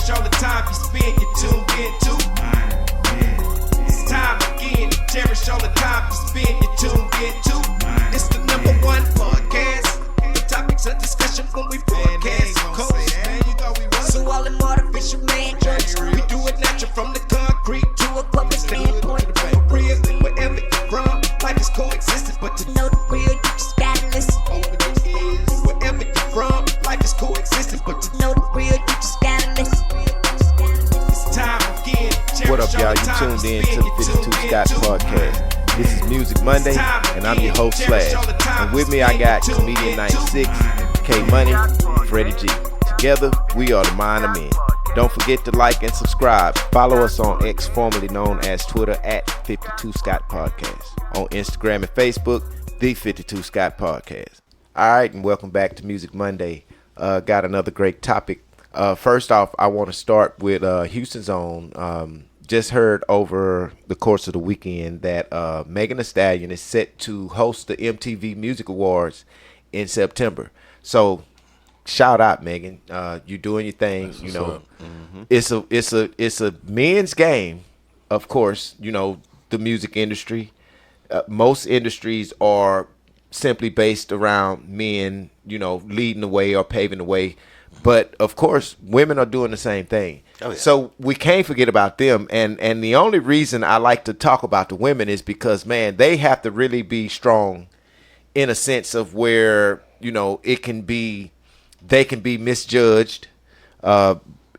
cherish all the time you spend, you tuned in to. It's time again to cherish all the time you spend, you tuned in to. It's the number one podcast. The topics of discussion when we broadcast. So all them artificial man jokes, we do it natural from the concrete to a public standpoint. Real, wherever you're from, life is coexisting, but to know the real, you just gotta listen. Wherever you're from, life is coexisting, but to know the real, you just gotta listen. It's time again. What up, y'all? You tuned in to the 52 Scott Podcast. This is Music Monday, and I'm your host, Slash. And with me, I got Comedian 96, K Money, Freddie G. Together, we are the Mind of Men. Don't forget to like and subscribe. Follow us on X, formerly known as Twitter, at 52 Scott Podcast. On Instagram and Facebook, the 52 Scott Podcast. All right, and welcome back to Music Monday. Got another great topic. First off, I want to start with Houston's own. Just heard over the course of the weekend that Megan Thee Stallion is set to host the MTV Music Awards in September. So shout out, Megan. You doing your thing. You know, it's a men's game, of course. You know, the music industry. Most industries are simply based around men, you know, leading the way or paving the way. But of course, women are doing the same thing. Oh, yeah. So we can't forget about them. And the only reason I like to talk about the women is because, man, they have to really be strong in a sense of where, you know, they can be misjudged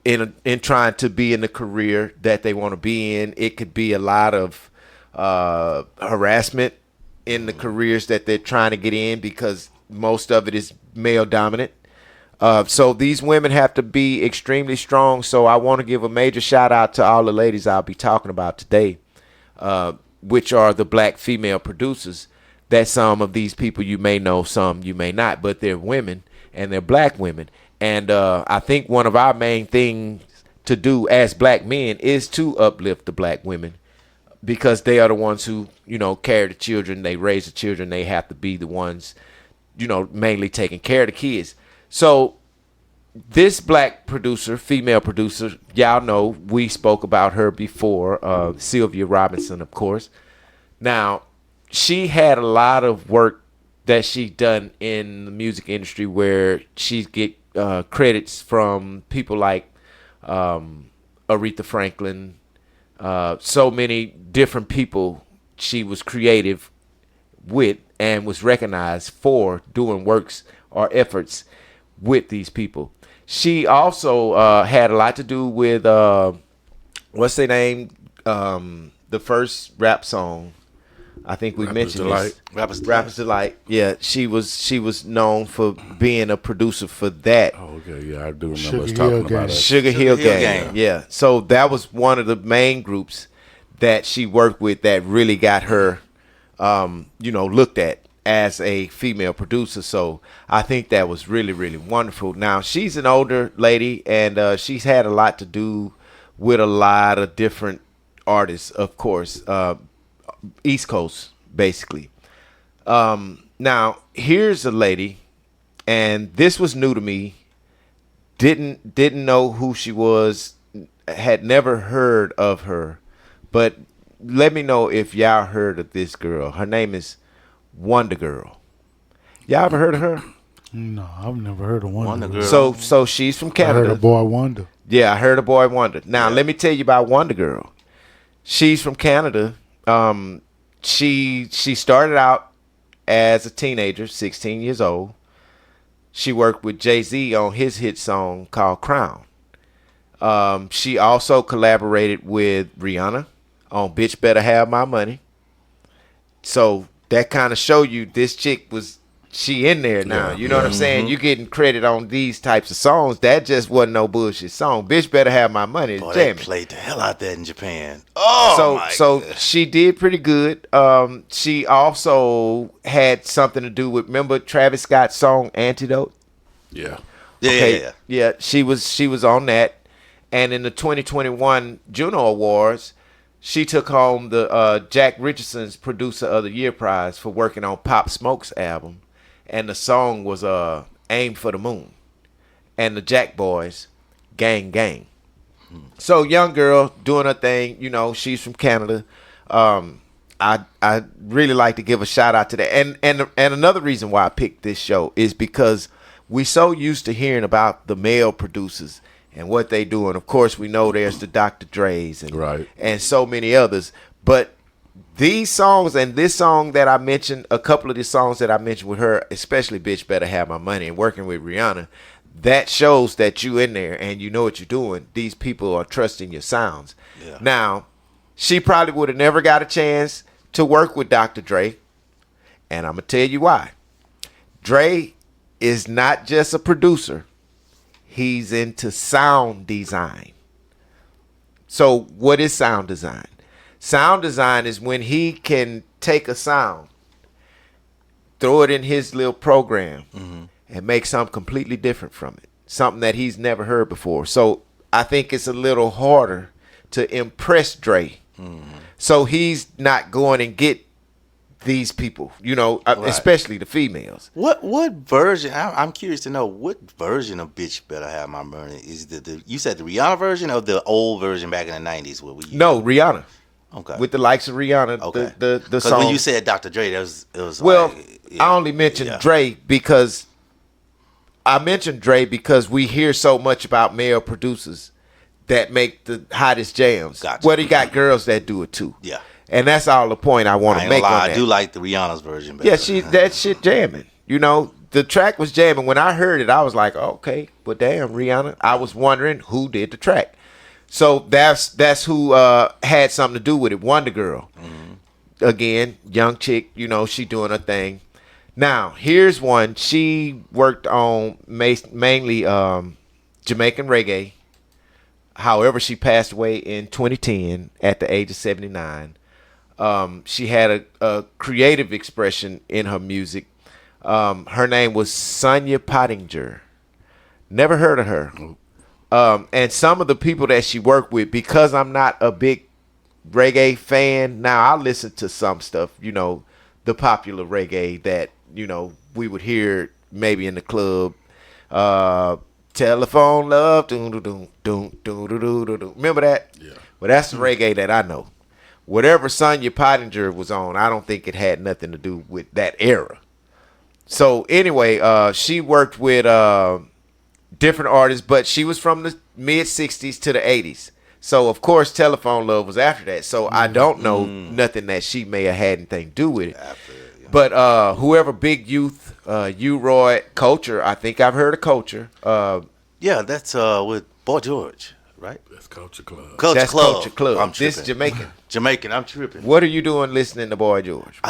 in trying to be in the career that they want to be in. It could be a lot of harassment in the careers that they're trying to get in because most of it is male dominant. So these women have to be extremely strong. So I want to give a major shout out to all the ladies I'll be talking about today, which are the black female producers. That some of these people you may know, some you may not, but they're women and they're black women. And I think one of our main things to do as black men is to uplift the black women because they are the ones who, you know, carry the children. They raise the children. They have to be the ones, you know, mainly taking care of the kids. So this black producer, female producer, y'all know we spoke about her before, Sylvia Robinson, of course. Now, she had a lot of work that she done in the music industry where she get credits from people like Aretha Franklin, so many different people she was creative with and was recognized for doing works or efforts with these people. She also had a lot to do with what's their name? The first rap song. I think we mentioned this. Rapper's Delight. Yeah, she was known for being a producer for that. Oh, okay, yeah, I do remember us talking about it. Sugar Hill Gang. Yeah, so that was one of the main groups that she worked with that really got her, you know, looked at as a female producer. So I think that was really, really wonderful. Now, she's an older lady, and she's had a lot to do with a lot of different artists, of course, East Coast, basically. Now, here's a lady, and this was new to me. Didn't know who she was, had never heard of her, but let me know if y'all heard of this girl. Her name is Wonder Girl. Y'all ever heard of her? No, I've never heard of Wonder Girl. So she's from Canada. I heard of Boy Wonder. Yeah, I heard of Boy Wonder. Now, let me tell you about Wonder Girl. She's from Canada. She started out as a teenager, 16 years old. She worked with Jay-Z on his hit song called Crown. She also collaborated with Rihanna on Bitch Better Have My Money. So that kind of show you this chick she in there now. You know what I'm saying? You getting credit on these types of songs. That just wasn't no bullshit song. Bitch Better Have My Money. Boy, they played the hell out there in Japan. Oh, so she did pretty good. She also had something to do with, remember Travis Scott's song Antidote? Yeah. Yeah. She was on that. And in the 2021 Juno Awards, she took home the Jack Richardson's Producer of the Year prize for working on Pop Smoke's album. And the song was Aim for the Moon. And the Jack Boys, Gang Gang. So young girl doing her thing. You know, she's from Canada. I really like to give a shout out to that. And another reason why I picked this show is because we so used to hearing about the male producers and what they do. And of course, we know there's the Dr. Dre's and so many others. But these songs and this song that I mentioned, a couple of the songs that I mentioned with her, especially Bitch Better Have My Money and working with Rihanna, that shows that you in there and you know what you're doing. These people are trusting your sounds. Yeah. Now, she probably would have never got a chance to work with Dr. Dre. And I'm going to tell you why. Dre is not just a producer. He's into sound design. So what is sound design? Sound design is when he can take a sound, throw it in his little program, and make something completely different from it. Something that he's never heard before. So I think it's a little harder to impress Dre. So he's not going and get these people, you know, especially the females. What version? I'm curious to know what version of Bitch Better Have My Money is the you said the Rihanna version or the old version back in the 90s? What we No, Rihanna. Okay. With the likes of Rihanna, okay. the song. When you said Dr. Dre, it was well, like, yeah. I only mentioned Dre because I mentioned Dre because we hear so much about male producers that make the hottest jams. Gotcha. Well, he got girls that do it too. Yeah. And that's all the point I want to make on that. I do like the Rihanna's version better. Yeah, that shit jamming. You know, the track was jamming. When I heard it, I was like, okay, but damn, Rihanna. I was wondering who did the track. So that's who had something to do with it. Wonder Girl. Again, young chick, you know, she doing her thing. Now, here's one. She worked on mainly Jamaican reggae. However, she passed away in 2010 at the age of 79. She had a creative expression in her music. Her name was Sonia Pottinger. Never heard of her. And some of the people that she worked with, because I'm not a big reggae fan, now I listen to some stuff, you know, the popular reggae that, you know, we would hear maybe in the club. Telephone Love. Remember that? Yeah. Well, that's the reggae that I know. Whatever Sonia Pottinger was on, I don't think it had nothing to do with that era. So anyway, she worked with different artists, but she was from the mid 60s to the 80s. So of course Telephone Love was after that. So I don't know nothing that she may have had anything to do with it. But whoever Big Youth, U-Roy, Culture, I think I've heard of Culture. Yeah, that's with Boy George, right? That's Culture Club. Culture Club. I'm this is Jamaican. Jamaican, I'm tripping. What are you doing listening to Boy George?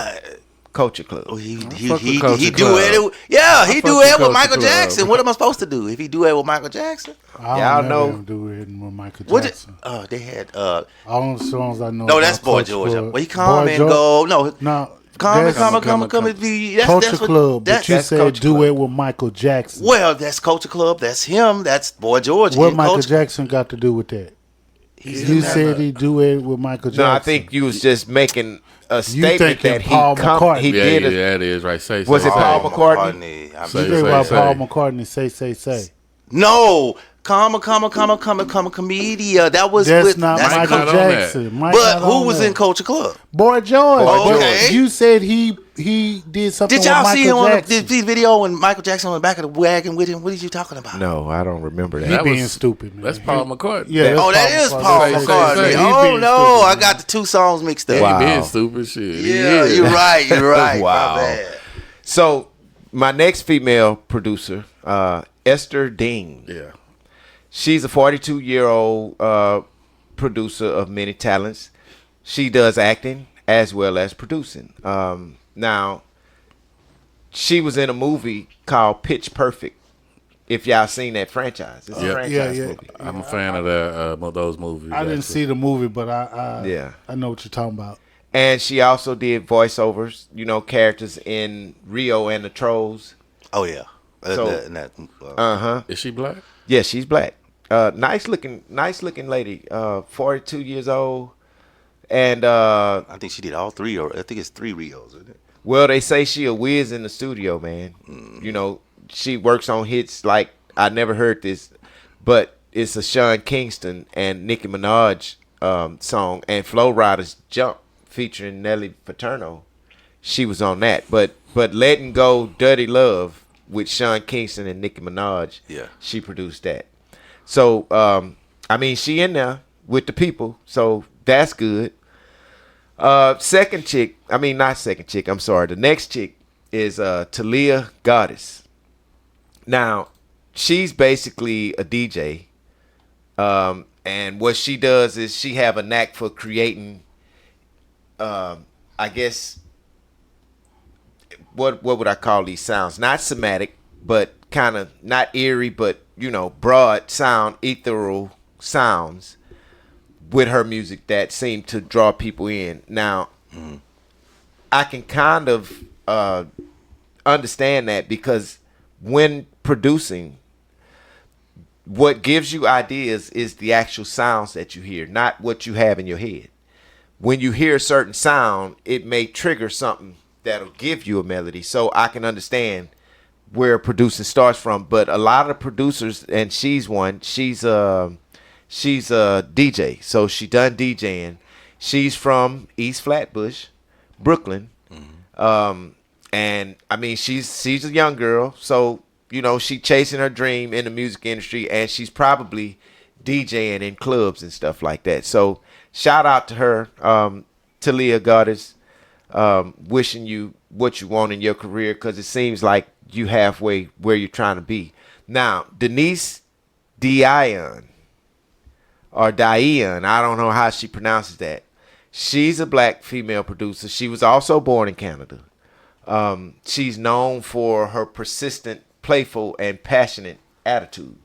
Culture Club. Oh, he Club. duetted. Yeah, he duetted with Michael Jackson. What am I supposed to do if he duetted with Michael Jackson? Y'all know. Duetting with Michael What Jackson. they had. All the songs I know. No, that's Boy George. Well, he come and go. No. Come. Culture Club, but you said duet with Michael Jackson. Well, that's Culture Club. That's him. That's Boy George. What Michael Jackson got to do with that? You said he duetted with Michael Jackson. No, I think you was just making a statement that he did. Yeah, it is right. Say. Was it Paul McCartney? You think about Paul McCartney? Say. No. Comedia. That was that's Michael Jackson. But who was in Culture Club? Boy George. Okay. You said he did something. Did y'all with see him Michael on the video when Michael Jackson was back of the wagon with him? What are you talking about? No, I don't remember that. He being stupid, man. That's Paul McCartney. Yeah. That is Paul McCartney. Oh no, I got the two songs mixed up. Wow. He being stupid shit. Yeah, you're right. Wow. So my next female producer, Esther Dean. Yeah. She's a 42-year-old producer of many talents. She does acting as well as producing. Now, she was in a movie called Pitch Perfect. If y'all seen that franchise, it's a franchise movie. I'm a fan of those movies. I didn't see the movie, but I know what you're talking about. And she also did voiceovers, you know, characters in Rio and the Trolls. Oh yeah. Is she black? Yeah, she's black. Nice looking lady. 42 years old, and I think she did all three, or I think it's 3 Rios, isn't it? Well, they say she a whiz in the studio, man. You know, she works on hits like I never heard this, but it's a Sean Kingston and Nicki Minaj song, and Flo Rida's Jump featuring Nelly Paterno. She was on that, but Letting Go, Dirty Love with Sean Kingston and Nicki Minaj. Yeah. She produced that. So I mean, she in there with the people, so that's good. Second chick, I mean not second chick. I'm sorry. The next chick is Talia Goddess. Now, she's basically a DJ, and what she does is she have a knack for creating. I guess what would I call these sounds? Not somatic, but kind of not eerie, but broad sound, ethereal sounds with her music that seem to draw people in. Now, I can kind of understand that because when producing, what gives you ideas is the actual sounds that you hear, not what you have in your head. When you hear a certain sound, it may trigger something that'll give you a melody. So I can understand where producing starts from. But a lot of the producers, and she's one, she's a DJ. So she done DJing. She's from East Flatbush, Brooklyn. And I mean, she's a young girl. So, she chasing her dream in the music industry, and she's probably DJing in clubs and stuff like that. So shout out to her, Talia Goddess. Wishing you what you want in your career, because it seems like you halfway where you're trying to be. Now, Denise Dion, or Diane, I don't know how she pronounces that. She's a black female producer. She was also born in Canada. She's known for her persistent, playful, and passionate attitude.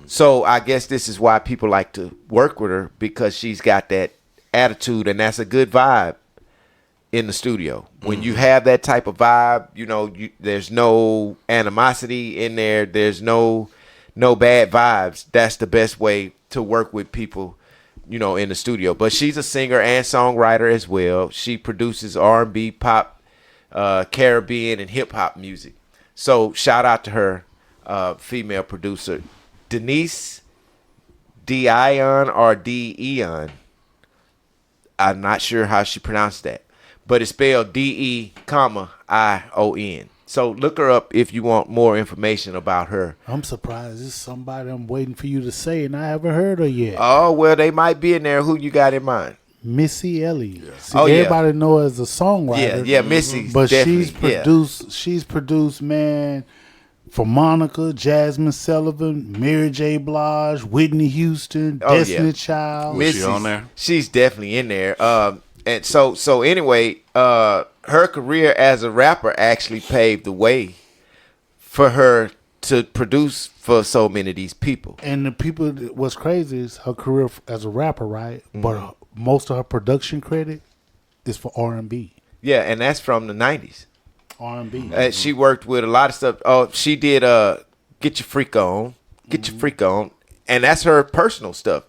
So I guess this is why people like to work with her, because she's got that attitude, and that's a good vibe in the studio. When you have that type of vibe, there's no animosity in there. There's no bad vibes. That's the best way to work with people, in the studio. But she's a singer and songwriter as well. She produces R&B, pop, Caribbean, and hip hop music. So shout out to her, female producer, Denise Dion or Dion. I'm not sure how she pronounced that, but it's spelled DE,ION. So look her up if you want more information about her. I'm surprised. This is somebody I'm waiting for you to say, and I haven't heard her yet. Oh, well, they might be in there. Who you got in mind? Missy Elliott. Yeah. See, Oh, everybody know her as a songwriter. Yeah, Missy. But definitely. she's produced, man, for Monica, Jasmine Sullivan, Mary J. Blige, Whitney Houston, Destiny Child. Was she on there? She's definitely in there. And so anyway, her career as a rapper actually paved the way for her to produce for so many of these people. And the people, what's crazy is her career as a rapper, right? But most of her production credit is for R&B. Yeah, and that's from the 90s. R&B. She worked with a lot of stuff. Oh, she did Get Your Freak On. Get Your Freak On. And that's her personal stuff.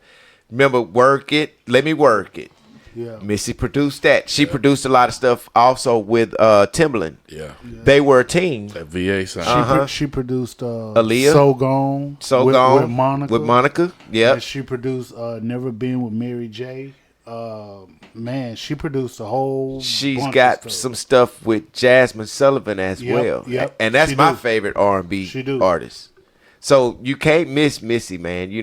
Remember, Work It, Let Me Work It. Yeah. Missy produced that. She produced a lot of stuff also with Timbaland. Yeah. They were a team. That VA sound. She produced Aaliyah. So Gone. With Monica. With Monica. Yeah. And she produced Never Been with Mary J. Man, she produced a whole She's bunch got of stuff. some stuff with Jasmine Sullivan as well. Yep. And that's She my do. favorite R&B She do. artist. So you can't miss Missy, man. Need You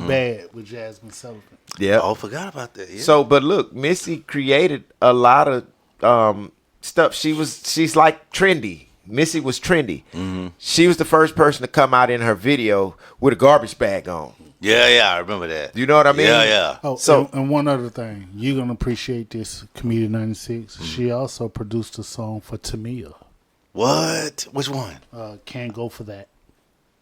Bad with Jasmine Sullivan. Yeah. Oh, forgot about that. Yeah. So, but look, Missy created a lot of stuff. She's like trendy. Missy was trendy. She was the first person to come out in her video with a garbage bag on. Yeah, I remember that. You know what I mean? Yeah. Oh, So- and one other thing, you're gonna appreciate this, Comedian 96. She also produced a song for Tamia. What? Which one? Can't Go For That.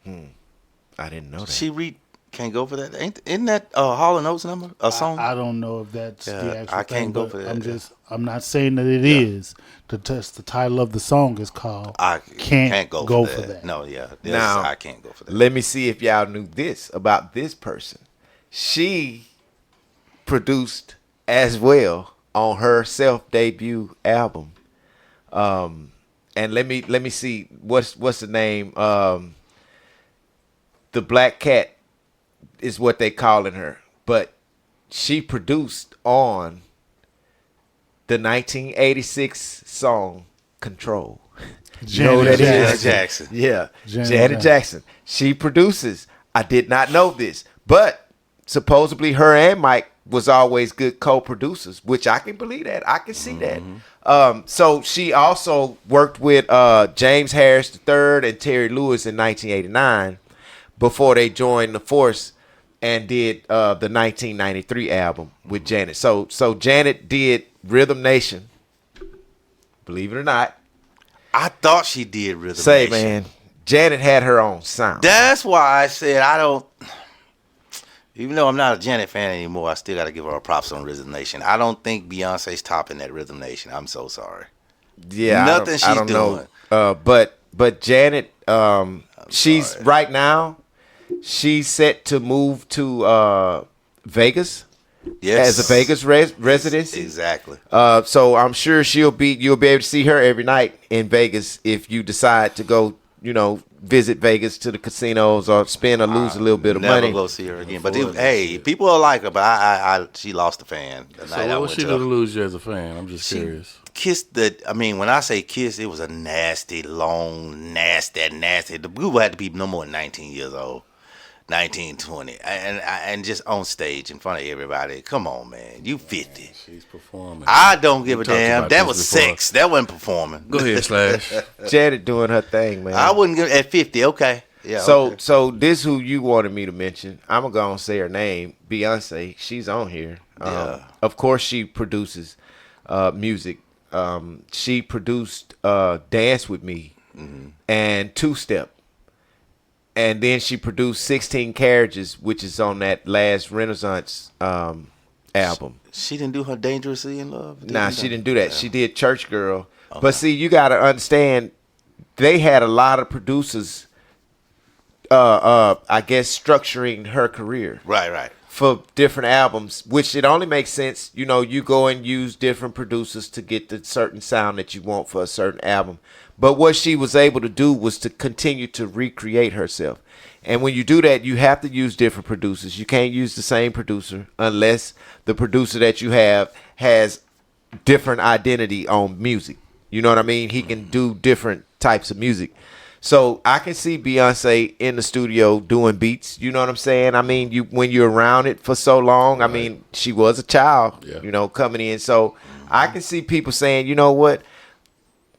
I didn't know that. She can't go for that. Isn't that Hall and Oates number? A song? I don't know if that's the Yeah, actual I thing, can't go but for that, I'm not saying that it is. The title of the song is called I Can't Go For That. No, yeah. Now, I can't go for that. Let me see if y'all knew this about this person. She produced as well on her self debut album. And let me see what's the name. The Black Cat is what they calling her, but she produced on the 1986 song "Control." You know who that Janet is? Jackson. Yeah, Janet Janet Jackson. She produces. I did not know this, but supposedly her and Mike was always good co-producers, which I can believe that. I can see that. So she also worked with James Harris III and Terry Lewis in 1989 before they joined the force and did the 1993 album with Janet. So Janet did Rhythm Nation, believe it or not. I thought she did Rhythm Say, Nation. man, Janet had her own sound. That's why I said I don't. Even though I'm not a Janet fan anymore, I still got to give her a props on Rhythm Nation. I don't think Beyonce's topping that Rhythm Nation. I'm so sorry. Yeah, Nothing I don't she's doing. know. But Janet, she's sorry. right now. She's set to move to Vegas Yes. as a Vegas residency. Exactly. So I'm sure you'll be able to see her every night in Vegas if you decide to go, visit Vegas to the casinos or spend or lose a little bit of Never money. go see her again. But hey, people are like her. But I she lost a fan the night I So what went she to do to her. lose you as a fan? I'm just She curious. kissed when I say kiss, it was a nasty, long, nasty. The boo had to be no more than 19 years old. 19, 20. And just on stage in front of everybody. Come on, man. You 50. She's performing. I don't give a We talked damn. about That this was before. sex. That wasn't performing. Go ahead, Slash. Janet doing her thing, man. I wouldn't give at 50. Okay. Yeah. So okay. so this who you wanted me to mention. I'm gonna go and say her name. Beyonce. She's on here. Yeah. Of course she produces music. She produced Dance With Me and Two Step. And then she produced 16 Carriages, which is on that last Renaissance album. She didn't do her Dangerously in Love? Nah, she didn't do that. She did Church Girl. But see, you got to understand, they had a lot of producers, I guess, structuring her career Right. for different albums, which it only makes sense. You go and use different producers to get the certain sound that you want for a certain album. But what she was able to do was to continue to recreate herself. And when you do that, you have to use different producers. You can't use the same producer unless the producer that you have has different identity on music. You know what I mean? He can do different types of music. So I can see Beyonce in the studio doing beats. You know what I'm saying? I mean, when you're around it for so long, I mean, she was a child, coming in. So I can see people saying, you know what?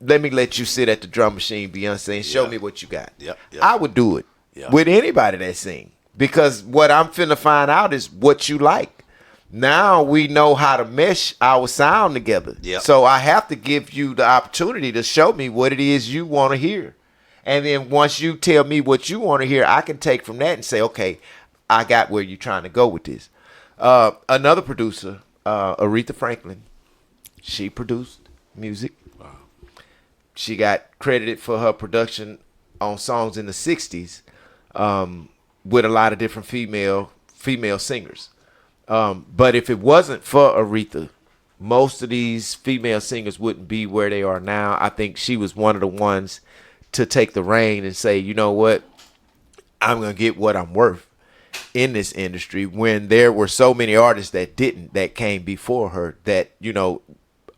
Let me let you sit at the drum machine, Beyonce, and show me what you got. Yep. I would do it Yeah. with anybody that sing, because what I'm finna find out is what you like. Now we know how to mesh our sound together. Yep. So I have to give you the opportunity to show me what it is you want to hear. And then once you tell me what you want to hear, I can take from that and say, okay, I got where you're trying to go with this. Another producer, Aretha Franklin, she produced music. She got credited for her production on songs in the 60s with a lot of different female singers. But if it wasn't for Aretha, most of these female singers wouldn't be where they are now. I think she was one of the ones to take the reign and say, you know what, I'm going to get what I'm worth in this industry, when there were so many artists that came before her, that,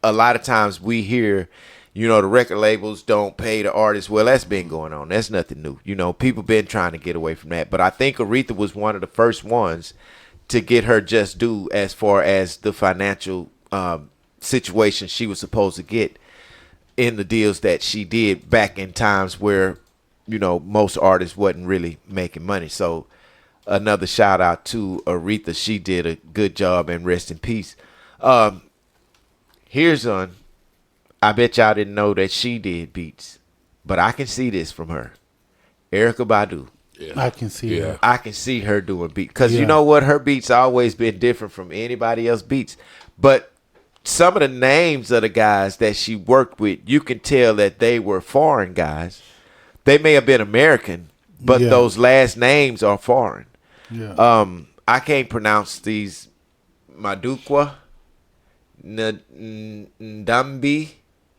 a lot of times we hear, the record labels don't pay the artists. Well, that's been going on. That's nothing new. People been trying to get away from that. But I think Aretha was one of the first ones to get her just due as far as the financial situation she was supposed to get in the deals that she did back in times where, most artists wasn't really making money. So another shout out to Aretha. She did a good job, and rest in peace. Here's one. I bet y'all didn't know that she did beats, but I can see this from her. Erykah Badu. Yeah. I can see that. I can see her doing beats, because you Yeah. know what? Her beats always been different from anybody else's beats. But some of the names of the guys that she worked with, you can tell that they were foreign guys. They may have been American, but Yeah. those last names are foreign. Yeah. I can't pronounce these. Madukwa, Ndambi.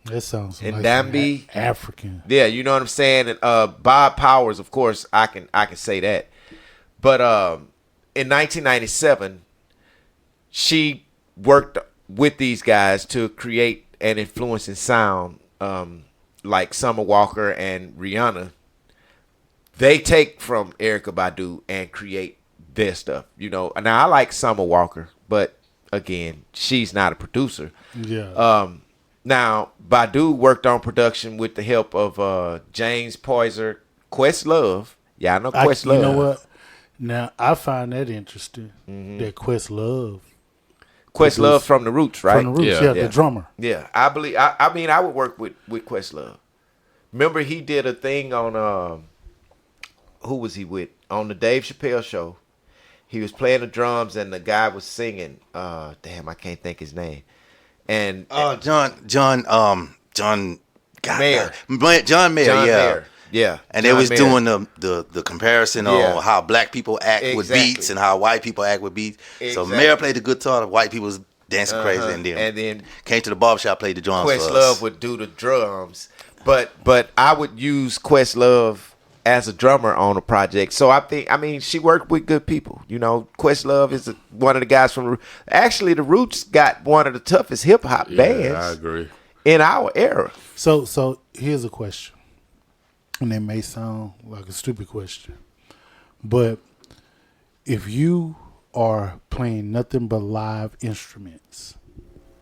That sounds and like Dambi. African. Yeah, you know what I'm saying? And Bob Powers, of course, I can say that. But in 1997, she worked with these guys to create an influencing sound, like Summer Walker and Rihanna. They take from Erykah Badu and create their stuff. Now I like Summer Walker, but again, she's not a producer. Yeah. Now Badu worked on production with the help of James Poyser, Questlove. Yeah, I know Questlove. You know what? Now I find that interesting. That Questlove from the Roots, right? from the Roots, Yeah. the drummer. Yeah, I believe. I mean, I would work with Questlove. Remember, he did a thing on who was he with? On the Dave Chappelle show. He was playing the drums and the guy was singing. Damn, I can't think his name. And John Mayer. John Mayer, John yeah. Mayer. Yeah, And John they was Mayer. doing the comparison Yeah. on how black people act with Exactly. beats and how white people act with beats. So Exactly. Mayer played the guitar, the white people was dancing crazy, and then came to the barbershop, played the drums for Questlove us. would do the drums, but I would use Questlove as a drummer on a project. So I mean, she worked with good people. Questlove is one of the guys from. Actually, the Roots got one of the toughest hip hop bands. I agree. In our era. So here's a question, and it may sound like a stupid question, but if you are playing nothing but live instruments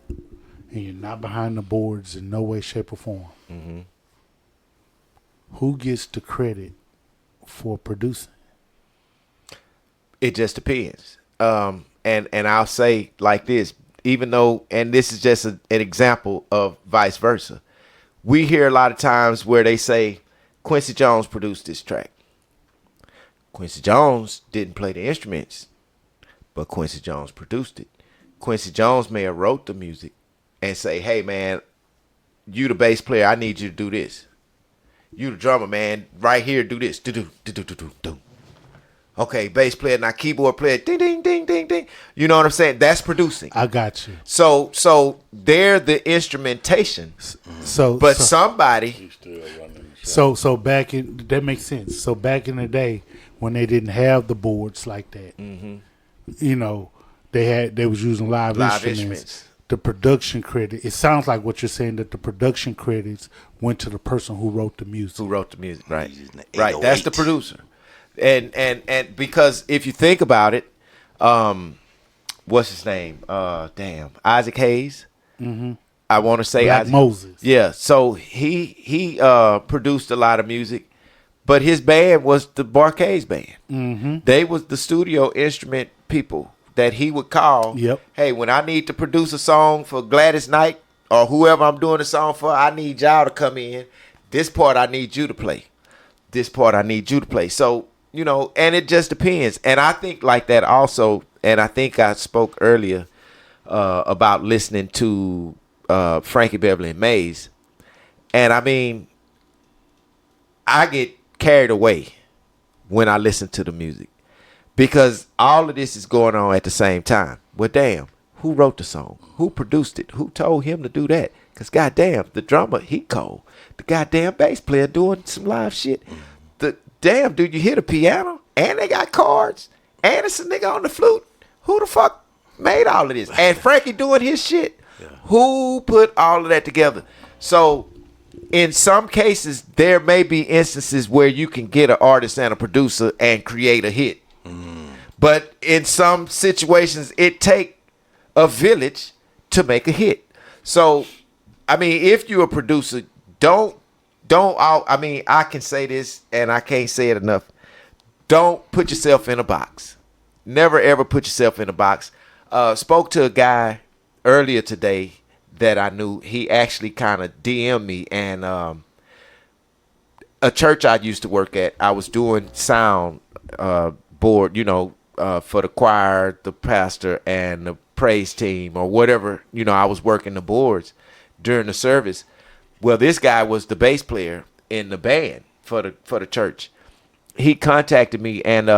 and you're not behind the boards in no way, shape, or form, who gets the credit for producing? It just depends. And I'll say like this, even though, and this is just an example of vice versa. We hear a lot of times where they say Quincy Jones produced this track. Quincy Jones didn't play the instruments, but Quincy Jones produced it. Quincy Jones may have wrote the music and say, hey man, you the bass player, I need you to do this. You the drummer, man, right here, do this. Do. Okay, bass player, now keyboard player, ding, ding, ding, ding, ding. You know what I'm saying? That's producing. I got you. So they're the instrumentation. But somebody. So back in that makes sense. So back in the day when they didn't have the boards like that, they was using live instruments. The production credit. It sounds like what you're saying, that the production credits went to the person who wrote the music. Right? He's using the Right. That's the 808. producer. And because if you think about it, what's his name? Isaac Hayes. I want to say Black Isaac Moses. Yeah. So he produced a lot of music, but his band was the Barkays band. They was the studio instrument people that he would call. Yep. Hey, when I need to produce a song for Gladys Knight or whoever I'm doing a song for, I need y'all to come in. This part I need you to play. This part I need you to play. So, and it just depends. And I think like that also, and I think I spoke earlier about listening to Frankie Beverly and Maze. And I mean, I get carried away when I listen to the music because all of this is going on at the same time. Well, damn, who wrote the song? Who produced it? Who told him to do that? Because goddamn, the drummer, he cold. The goddamn bass player doing some live shit. The damn, dude, you hear the piano? And they got chords. And it's a nigga on the flute. Who the fuck made all of this? And Frankie doing his shit. Yeah. Who put all of that together? So in some cases, there may be instances where you can get an artist and a producer and create a hit. But in some situations, it take a village to make a hit. So, I mean, if you're a producer, I can say this and I can't say it enough. Don't put yourself in a box. Never ever put yourself in a box. Spoke to a guy earlier today that I knew. He actually kind of DM'd me, and a church I used to work at, I was doing sound board, for the choir, the pastor, and the praise team or whatever. I was working the boards during the service. Well, this guy was the bass player in the band for the church. He contacted me, and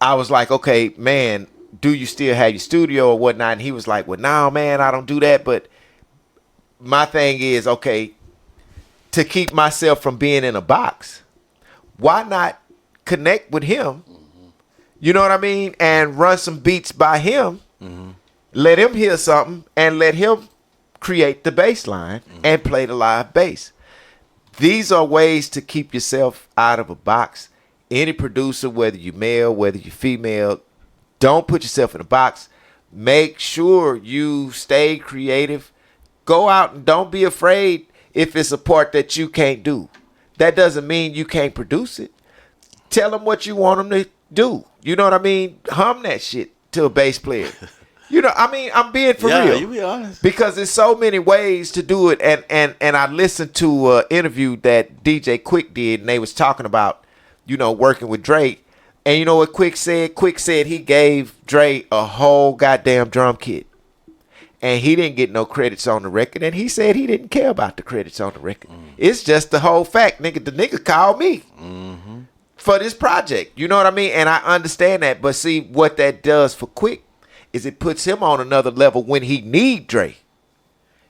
I was like, okay, man, do you still have your studio or whatnot? And he was like, well, no, man, I don't do that. But my thing is, okay, to keep myself from being in a box, why not connect with him You know what I mean? And run some beats by him. Let him hear something and let him create the bass line and play the live bass. These are ways to keep yourself out of a box. Any producer, whether you're male, whether you're female, don't put yourself in a box. Make sure you stay creative. Go out and don't be afraid if it's a part that you can't do. That doesn't mean you can't produce it. Tell them what you want them to do. You know what I mean? Hum that shit to a bass player. You know, I mean, I'm being for real. You be honest. Because there's so many ways to do it. And I listened to an interview that DJ Quick did, and they was talking about, you know, working with Dre. And you know what Quick said? Quick said he gave Dre a whole goddamn drum kit. And he didn't get no credits on the record. And he said he didn't care about the credits on the record. It's just the whole fact, nigga. The nigga called me for this project. You know what I mean? And I understand that. But see, what that does for Quick is it puts him on another level when he need Dre.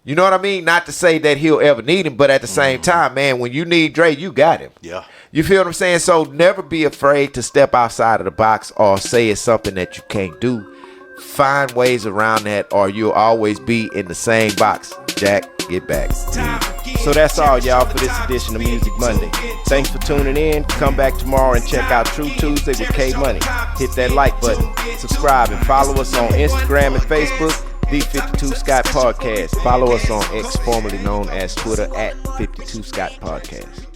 You know what I mean? Not to say that he'll ever need him, but at the same time, man, when you need Dre, you got him. Yeah. You feel what I'm saying? So never be afraid to step outside of the box or say it's something that you can't do. Find ways around that or you'll always be in the same box. Jack, get back. So that's all, y'all, for this edition of Music Monday. Thanks for tuning in. Come back tomorrow and check out True Tuesday with K Money. Hit that like button, subscribe, and follow us on Instagram and Facebook, The 52 Scott Podcast. Follow us on X, formerly known as Twitter, at 52 Scott Podcast.